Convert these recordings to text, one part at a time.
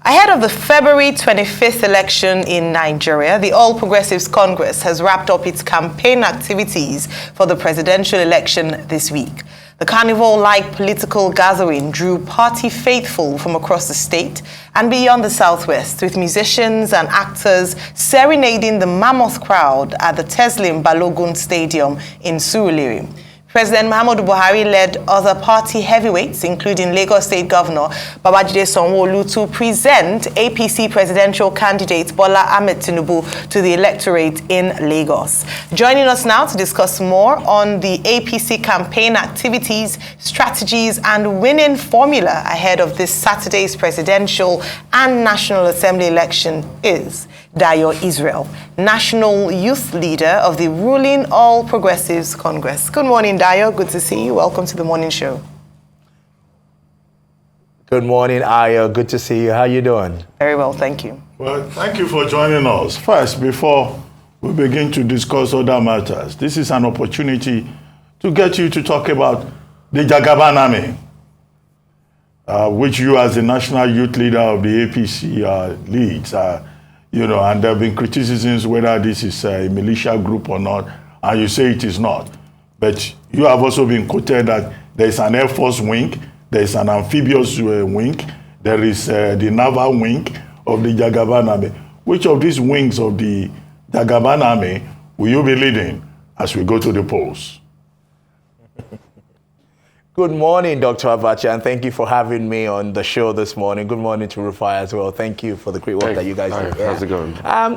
Ahead of the February 25th election in Nigeria, the All Progressives Congress has wrapped up its campaign activities for the presidential election this week. The carnival-like political gathering drew party faithful from across the state and beyond the southwest, with musicians and actors serenading the mammoth crowd at the Teslim Balogun Stadium in Surulere. President Muhammadu Buhari led other party heavyweights, including Lagos State Governor Babajide Sanwo-Olu, to present APC presidential candidate Bola Ahmed Tinubu to the electorate in Lagos. Joining us now to discuss more on the APC campaign activities, strategies, and winning formula ahead of this Saturday's presidential and National Assembly election is Dayo Israel, National Youth Leader of the ruling All Progressives Congress. Good morning, Dayo. Good to see you. Welcome to the morning show. Good morning, Ayo. Good to see you. How you doing? Very well, thank you. Well, thank you for joining us. First, before we begin to discuss other matters, this is an opportunity to get you to talk about the Jagaban Army, which you as the National Youth Leader of the APC leads. And there have been criticisms whether this is a militia group or not, and you say it is not. But you have also been quoted that there is an Air Force wing, there is an amphibious wing, there is the naval wing of the Jagaban Army. Which of these wings of the Jagaban Army will you be leading as we go to the polls? Good morning, Dr. Abacha, and thank you for having me on the show this morning. Good morning to Rufai as well. Thank you for the great work that you guys do. How's it going?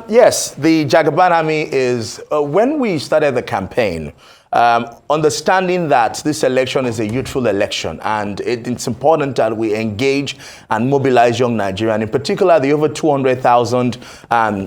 Yes, the Jagaban Army is, when we started the campaign, understanding that this election is a youthful election, and it's important that we engage and mobilize young Nigerians, in particular the over 200,000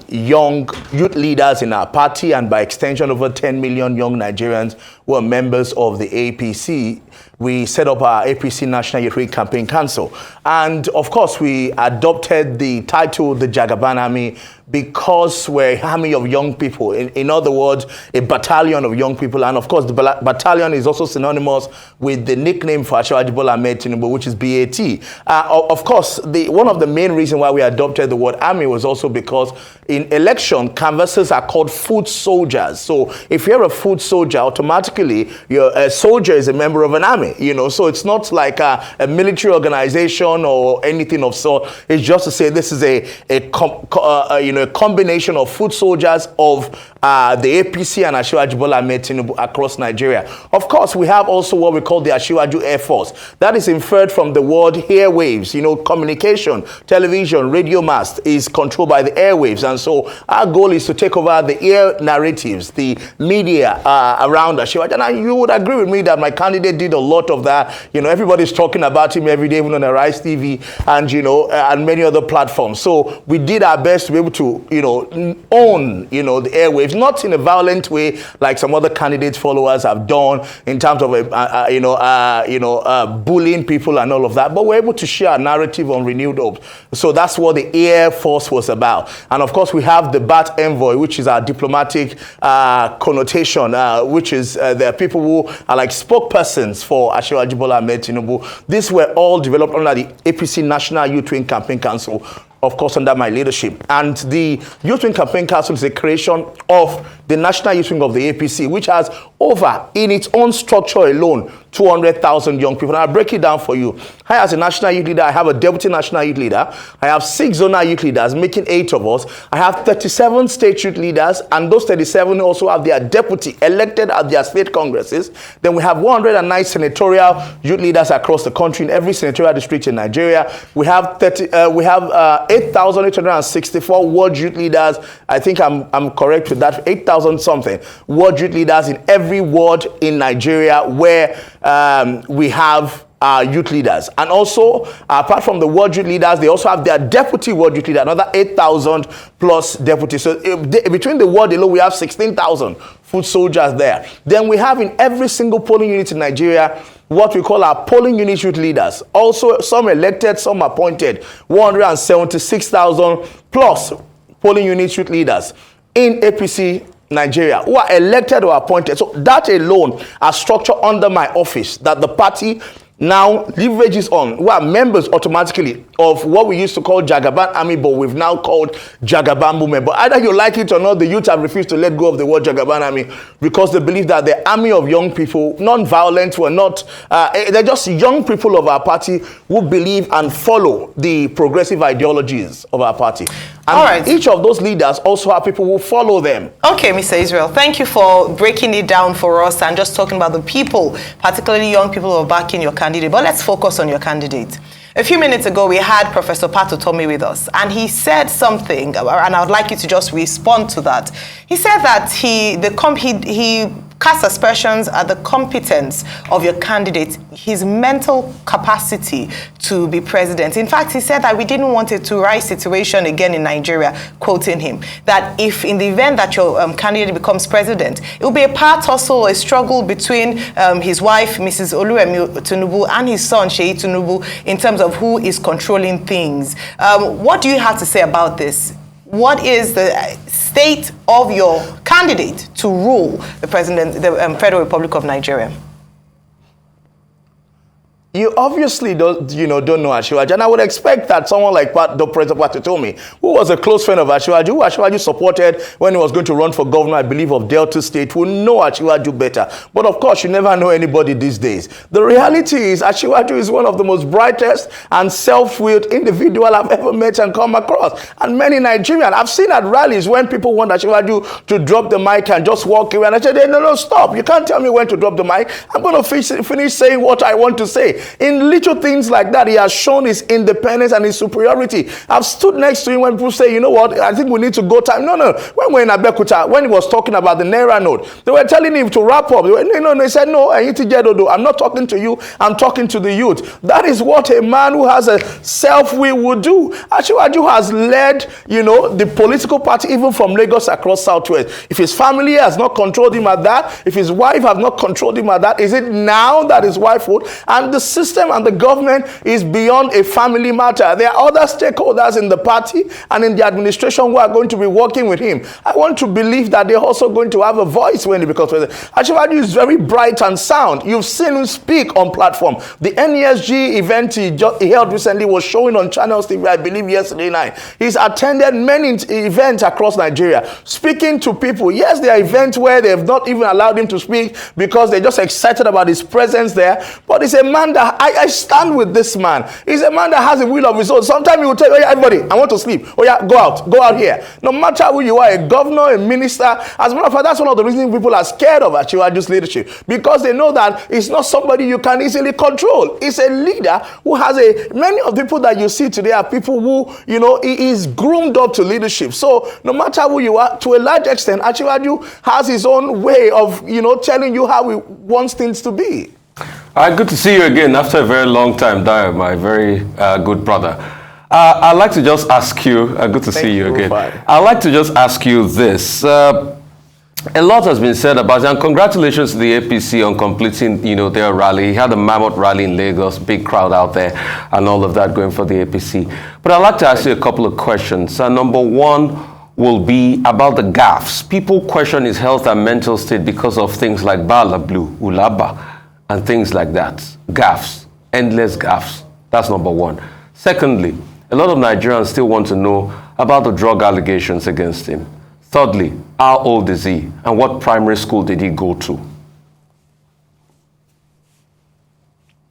young youth leaders in our party, and by extension over 10 million young Nigerians who are members of the APC. We set up our APC National Youth Campaign Council. And of course, we adopted the title, the Jagaban Army, because we're an army of young people. In other words, a battalion of young people. And of course, the battalion is also synonymous with the nickname for Asiwaju Bola Ahmed Tinubu, which is BAT. Of course, one of the main reasons why we adopted the word army was also because in election, canvassers are called foot soldiers. So if you're a foot soldier, automatically, a soldier is a member of an army. So it's not like a military organization or anything of sort. It's just to say this is a combination of foot soldiers of the APC and Asiwaju Bola Ahmed Tinubu across Nigeria. Of course, we have also what we call the Asiwaju Air Force. That is inferred from the word airwaves. Communication, television, radio mast is controlled by the airwaves. And so our goal is to take over the air narratives, the media around Asiwaju. And you would agree with me that my candidate did a lot of that. Everybody's talking about him every day, even on Arise TV and, and many other platforms. So we did our best to be able to, own, the airwaves, not in a violent way like some other candidates' followers have done in terms of, bullying people and all of that. But we're able to share a narrative on renewed hope. So that's what the Air Force was about. And of course, we have the BAT Envoy, which is our diplomatic connotation, which is there are people who are like spokespersons for Asiwaju Bola Ahmed Tinubu. These were all developed under the APC National Youth Wing Campaign Council, of course, under my leadership. And the Youth Wing Campaign Council is a creation of the National Youth Wing of the APC, which has over, in its own structure alone, 200,000 young people. And I'll break it down for you. I, as a National Youth Leader, I have a Deputy National Youth Leader. I have 6 Zonal Youth Leaders, making 8 of us. I have 37 State Youth Leaders, and those 37 also have their deputy elected at their state congresses. Then we have 109 senatorial youth leaders across the country in every senatorial district in Nigeria. We have 8,864 ward youth leaders. I think I'm correct with that. 8,000 something ward youth leaders in every ward in Nigeria where we have youth leaders. And also, apart from the ward youth leaders, they also have their deputy ward youth leader, another 8,000 plus deputies. So between the ward alone, we have 16,000 foot soldiers there. Then we have in every single polling unit in Nigeria what we call our polling unit youth leaders. Also, some elected, some appointed. 176,000 plus polling unit youth leaders in APC Nigeria who are elected or appointed. So that alone are structured under my office that the party now leverages on, who are members automatically of what we used to call Jagaban Army, but we've now called Jagaban Movement. But either you like it or not, the youth have refused to let go of the word Jagaban Army because they believe that the army of young people, non-violent, were not, they're just young people of our party who believe and follow the progressive ideologies of our party. And all right. Each of those leaders also have people who follow them. Okay, Mr. Israel, thank you for breaking it down for us and just talking about the people, particularly young people who are backing your candidate. But let's focus on your candidate. A few minutes ago, we had Professor Pato Tommy with us, and he said something, and I would like you to just respond to that. He said that he cast aspersions at the competence of your candidate, his mental capacity to be president. In fact, he said that we didn't want a to-rise situation again in Nigeria, quoting him, that if in the event that your candidate becomes president, it will be a power tussle, a struggle between his wife, Mrs. Oluwemi Tinubu, and his son, Sheyi Tinubu, in terms of who is controlling things. What do you have to say about this? What is the state of your candidate to rule the Federal Republic of Nigeria? You obviously don't know Asiwaju, and I would expect that someone like President Patitomi, who was a close friend of Asiwaju, who Asiwaju supported when he was going to run for governor, I believe, of Delta State, will know Asiwaju better. But of course, you never know anybody these days. The reality is Asiwaju is one of the most brightest and self-willed individual I've ever met and come across. And many Nigerians, I've seen at rallies when people want Asiwaju to drop the mic and just walk away, and I said, no, stop. You can't tell me when to drop the mic. I'm going to finish saying what I want to say. In little things like that, he has shown his independence and his superiority. I've stood next to him when people say, you know what, I think we need to go time. No. When we're in Abeokuta, when he was talking about the Naira note, they were telling him to wrap up. They said, no, I'm not talking to you. I'm talking to the youth. That is what a man who has a self-will would do. Asiwaju has led, the political party even from Lagos across Southwest. If his family has not controlled him at that, if his wife has not controlled him at that, is it now that his wife would? And the system and the government is beyond a family matter. There are other stakeholders in the party and in the administration who are going to be working with him. I want to believe that they're also going to have a voice when he becomes president. Asiwaju is very bright and sound. You've seen him speak on platform. The NESG event he held recently was showing on Channels TV, I believe, yesterday night. He's attended many events across Nigeria, speaking to people. Yes, there are events where they have not even allowed him to speak because they're just excited about his presence there. But he's a man that I stand with this man. He's a man that has a will of his own. Sometimes he will tell you, oh yeah, everybody, I want to sleep. Oh yeah, go out here. No matter who you are, a governor, a minister, as a matter of fact, that's one of the reasons people are scared of Asiwaju's leadership, because they know that it's not somebody you can easily control. It's a leader who has many of the people that you see today are people who, he is groomed up to leadership. So no matter who you are, to a large extent, Asiwaju has his own way of, telling you how he wants things to be. Good to see you again after a very long time, Dayo, my very good brother. I'd like to just ask you, good to see you again. Bye. I'd like to just ask you this. A lot has been said about it, and congratulations to the APC on completing, their rally. He had a mammoth rally in Lagos, big crowd out there, and all of that going for the APC. But I'd like to ask you a couple of questions. Number one will be about the gaffes. People question his health and mental state because of things like Bala Blue, Ulaba, and things like that. Gaffes, endless gaffes. That's number one. Secondly, a lot of Nigerians still want to know about the drug allegations against him. Thirdly, how old is he and what primary school did he go to?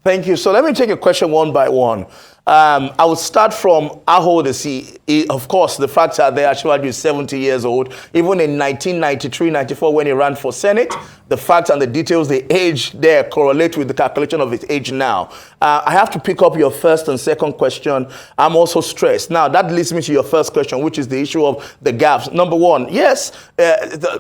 Thank you. So let me take a question one by one. I would start from how old is he? Of course, the facts are there. Asiwaju is 70 years old. Even in 1993-94, when he ran for Senate, the facts and the details, the age there correlate with the calculation of his age now. I have to pick up your first and second question. I'm also stressed. Now, that leads me to your first question, which is the issue of the gaps. Number one, yes,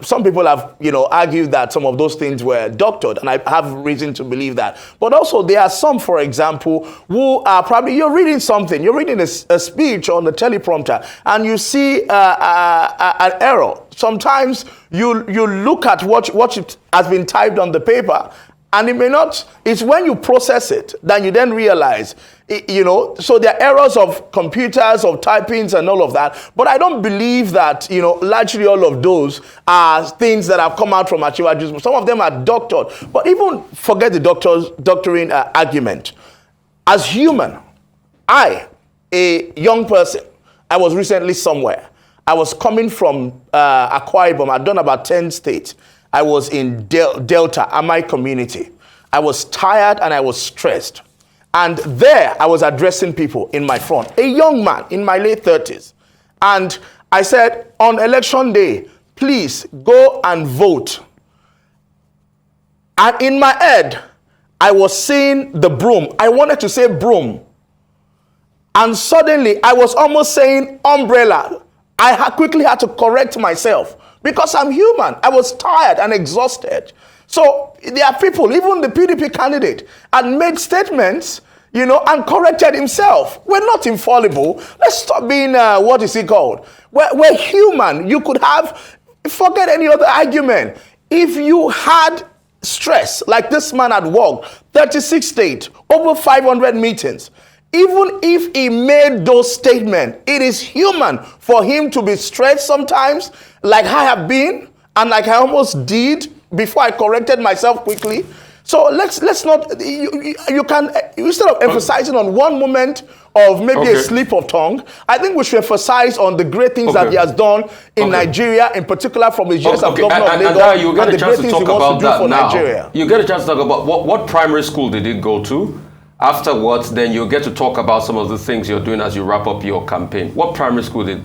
some people have, argued that some of those things were doctored, and I have reason to believe that. But also, there are some, for example, who are probably, you're reading something, you're reading a speech on the teleprompter, and you see an error. Sometimes you look at what has been typed on the paper, And it may not, it's when you process it that you then realize, so there are errors of computers, of typings and all of that. But I don't believe that, largely all of those are things that have come out from Achiwaju. Some of them are doctored. But even forget the doctoring argument. As human, I, a young person, I was recently somewhere. I was coming from Akwa Ibom. I'd done about 10 states. I was in Delta, Amai community. I was tired and I was stressed. And there I was addressing people in my front, a young man in my late 30s. And I said, on election day, please go and vote. And in my head, I was seeing the broom. I wanted to say broom. And suddenly I was almost saying umbrella. I quickly had to correct myself. Because I'm human. I was tired and exhausted. So there are people, even the PDP candidate, had made statements, and corrected himself. We're not infallible. Let's stop being, what is it called? We're human. You could forget any other argument. If you had stress, like this man had walked 36 states, over 500 meetings, even if he made those statements, it is human for him to be stressed sometimes, like I have been, and like I almost did before I corrected myself quickly. So let's not, you can, instead of emphasizing on one moment of maybe a slip of tongue, I think we should emphasize on the great things that he has done in Nigeria, in particular from his years as governor of Lagos, you get a chance to talk about that now. Nigeria. You get a chance to talk about what primary school did he go to? Afterwards, then you'll get to talk about some of the things you're doing as you wrap up your campaign. What primary school did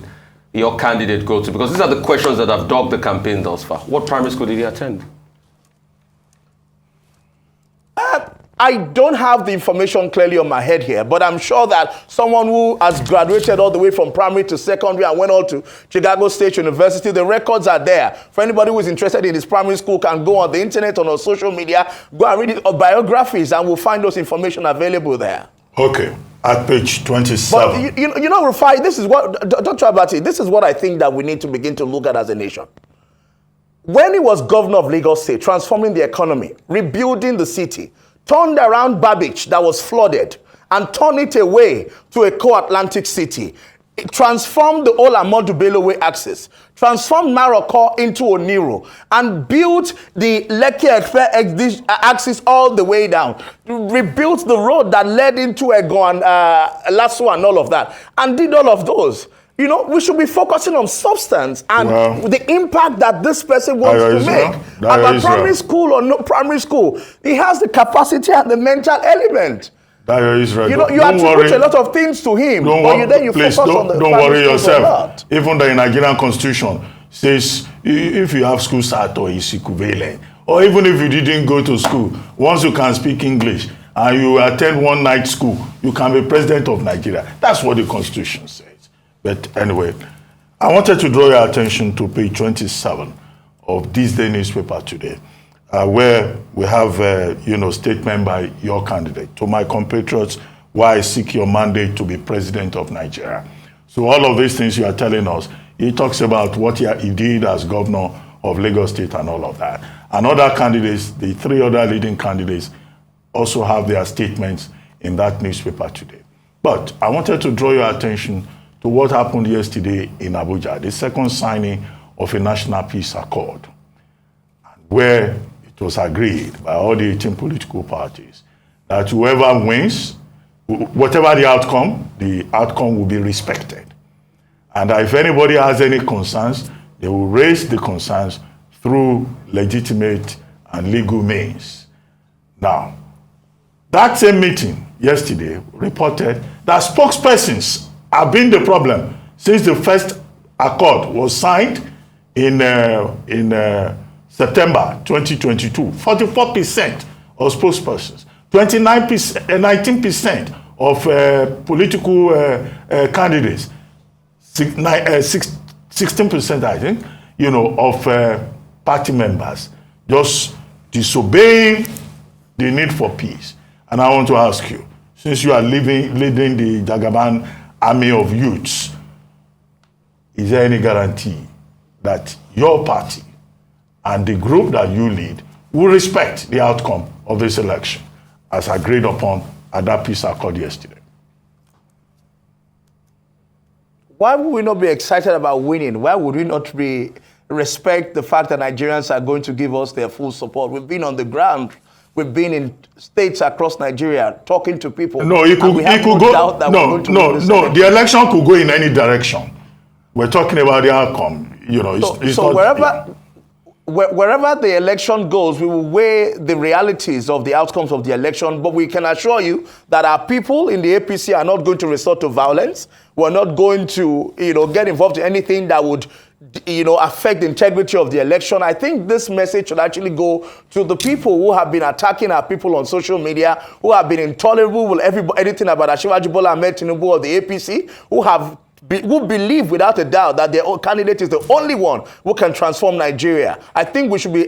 your candidate go to? Because these are the questions that have dogged the campaign thus far. What primary school did he attend? I don't have the information clearly on my head here, but I'm sure that someone who has graduated all the way from primary to secondary and went on to Chicago State University, the records are there. For anybody who is interested in his primary school, can go on the internet, on social media, go and read his biographies, and we'll find those information available there. Okay, at page 27. But Rufai, this is what, Dr. Abati, this is what I think that we need to begin to look at as a nation. When he was governor of Lagos State, transforming the economy, rebuilding the city, turned around Babbage that was flooded and turned it away to a co-Atlantic city. It transformed the whole Ahmadu Bello Way axis, transformed Maroko into Oniro, and built the Lekki axis all the way down. Rebuilt the road that led into Egon, Lasso and all of that, and did all of those. We should be focusing on substance and the impact that this person wants to make. About primary school or no primary school, he has the capacity and the mental element. Dayo Israel, you attribute a lot of things to him, but you focus on the don't worry yourself. Even the Nigerian constitution says if you have school start or is equivalent, or even if you didn't go to school, once you can speak English and you attend one night school, you can be president of Nigeria. That's what the constitution says. But anyway, I wanted to draw your attention to page 27 of this day newspaper today, where we have a statement by your candidate. To my compatriots, why I seek your mandate to be president of Nigeria. So all of these things you are telling us, he talks about what he did as governor of Lagos State and all of that. And other candidates, the three other leading candidates, also have their statements in that newspaper today. But I wanted to draw your attention to what happened yesterday in Abuja, the second signing of a national peace accord, where it was agreed by all the 18 political parties that whoever wins, whatever the outcome will be respected. And if anybody has any concerns, they will raise the concerns through legitimate and legal means. Now, that same meeting yesterday reported that spokespersons have been the problem since the first accord was signed in September 2022. 44% of spokespersons, 19% of political candidates, 16%, I think, of party members just disobeying the need for peace. And I want to ask you, since you are leading the Jagaban army of youths, is there any guarantee that your party and the group that you lead will respect the outcome of this election as agreed upon at that peace accord yesterday. Why would we not be excited about winning? Why would we not respect the fact that Nigerians are going to give us their full support? We've been on the ground. We've been in states across Nigeria talking to people. No, it could go. No. The election could go in any direction. We're talking about the outcome. You know, it's so not, wherever the election goes, we will weigh the realities of the outcomes of the election. But we can assure you that our people in the APC are not going to resort to violence. We're not going to, get involved in anything that would, affect the integrity of the election. I think this message should actually go to the people who have been attacking our people on social media, who have been intolerable with anything about Asiwaju Bola Ahmed Tinubu or the APC, who believe without a doubt that their candidate is the only one who can transform Nigeria. I think we should be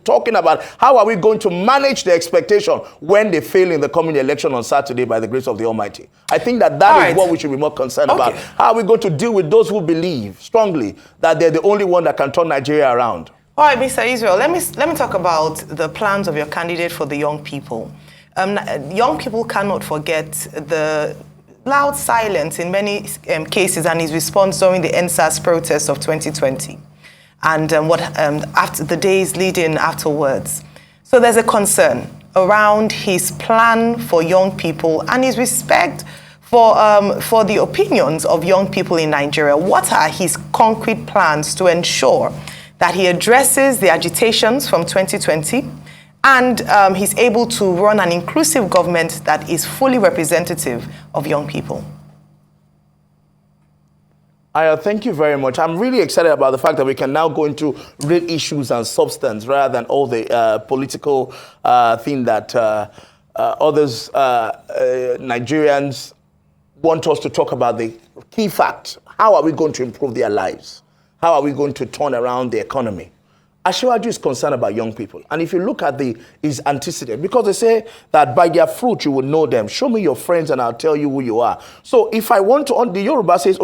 talking about how are we going to manage the expectation when they fail in the coming election on Saturday by the grace of the Almighty. I think that is what we should be more concerned about. How are we going to deal with those who believe strongly that they're the only one that can turn Nigeria around? All right, Mr. Israel, let me talk about the plans of your candidate for the young people. Young people cannot forget the loud silence in many cases and his response during the NSAS protests of 2020 and after the days leading afterwards. So there's a concern around his plan for young people and his respect for the opinions of young people in Nigeria. What are his concrete plans to ensure that he addresses the agitations from 2020 and he's able to run an inclusive government that is fully representative of young people? Aya, thank you very much. I'm really excited about the fact that we can now go into real issues and substance rather than all the political thing that others, Nigerians, want us to talk about the key facts. How are we going to improve their lives? How are we going to turn around the economy? Asiwaju is concerned about young people. And if you look at his antecedent, because they say that by their fruit you will know them. Show me your friends and I'll tell you who you are. So if I want to, the Yoruba says,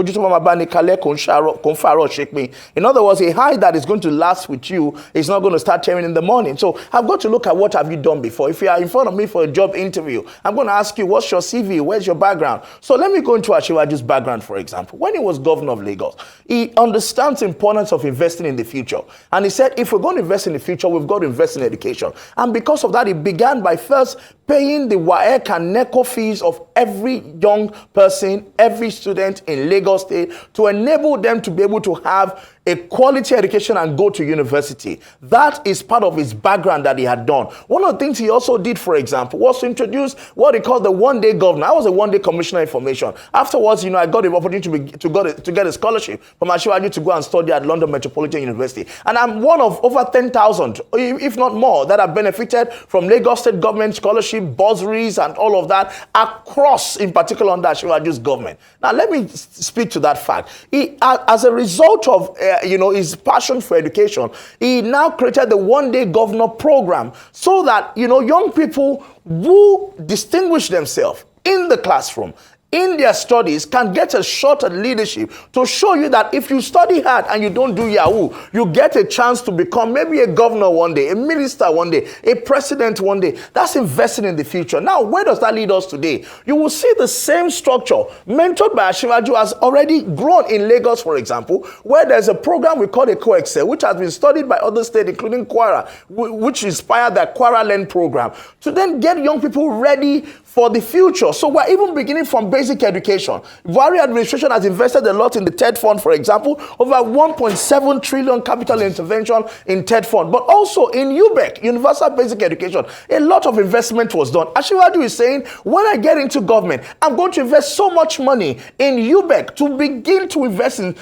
shake me. In other words, a high that is going to last with you is not going to start tearing in the morning. So I've got to look at what have you done before. If you are in front of me for a job interview, I'm going to ask you, what's your CV? Where's your background? So let me go into Asiwaju's background, for example. When he was governor of Lagos, he understands the importance of investing in the future. And he said, if we're going to invest in the future, we've got to invest in education. And because of that, he began by first paying the WAEC and NECO fees of every young person, every student in Lagos State to enable them to be able to have a quality education and go to university. That is part of his background that he had done. One of the things he also did, for example, was to introduce what he called the one-day governor. I was a one-day commissioner information. Afterwards, I got the opportunity to get a scholarship from Asiwaju to go and study at London Metropolitan University. And I'm one of over 10,000, if not more, that have benefited from Lagos State government scholarship, bursaries, and all of that across, in particular, under Asiwaju's government. Now, let me speak to that fact. As a result of his passion for education, he now created the one-day governor program so that, young people who distinguish themselves in the classroom, in their studies, can get a shot at leadership to show you that if you study hard and you don't do Yahoo, you get a chance to become maybe a governor one day, a minister one day, a president one day. That's investing in the future. Now, where does that lead us today? You will see the same structure mentored by Asiwaju has already grown in Lagos, for example, where there's a program we call a Co-Excel, which has been studied by other states, including Kwara, which inspired the Kwara Learn program, to then get young people ready for the future. So we're even beginning from basic education. Buhari administration has invested a lot in the TED Fund, for example, over 1.7 trillion capital intervention in TED Fund, but also in UBEC, Universal Basic Education. A lot of investment was done. Asiwaju is saying, when I get into government, I'm going to invest so much money in UBEC to begin to invest in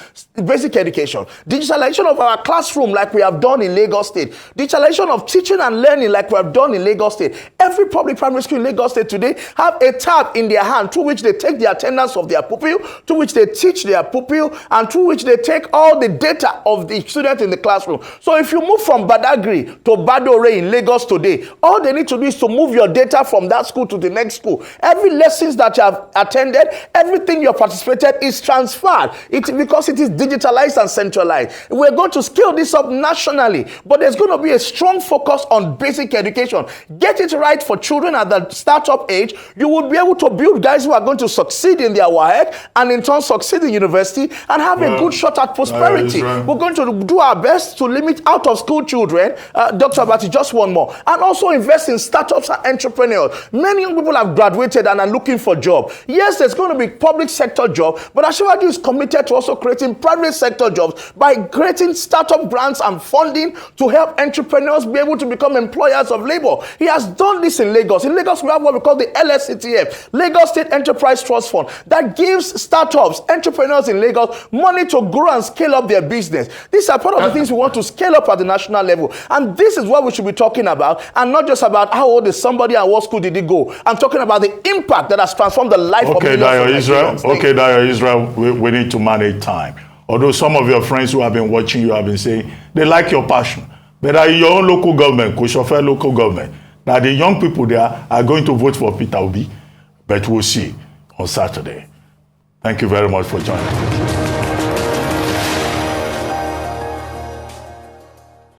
basic education. Digitalization of our classroom like we have done in Lagos State. Digitalization of teaching and learning like we have done in Lagos State. Every public primary school in Lagos State today have a tab in their hand through which they take take the attendance of their pupil, to which they teach their pupil, and through which they take all the data of the student in the classroom. So if you move from Badagry to Badore in Lagos today, all they need to do is to move your data from that school to the next school. Every lessons that you have attended, everything you have participated is transferred. Because it is digitalized and centralized. We're going to scale this up nationally, but there's going to be a strong focus on basic education. Get it right for children at the startup age. You will be able to build guys who are going to succeed in their WAEC and in turn succeed in university and have a good shot at prosperity. We're going to do our best to limit out of school children. Dr. Abati, just one more. And also invest in startups and entrepreneurs. Many young people have graduated and are looking for jobs. Yes, there's going to be public sector jobs, but Asiwaju is committed to also creating private sector jobs by creating startup grants and funding to help entrepreneurs be able to become employers of labor. He has done this in Lagos. In Lagos, we have what we call the LSCTF, Lagos State Enterprise Trust Fund, that gives startups, entrepreneurs in Lagos, money to grow and scale up their business. These are part of the things we want to scale up at the national level. And this is what we should be talking about, and not just about how old is somebody and what school did he go. I'm talking about the impact that has transformed the life of millions Dayo of Israel. Nigerians. Okay, Dayo Israel, we need to manage time. Although some of your friends who have been watching you have been saying they like your passion, but in your own local government, Kushofe local government, now the young people there are going to vote for Peter Obi, but we'll see on Saturday. Thank you very much for joining us.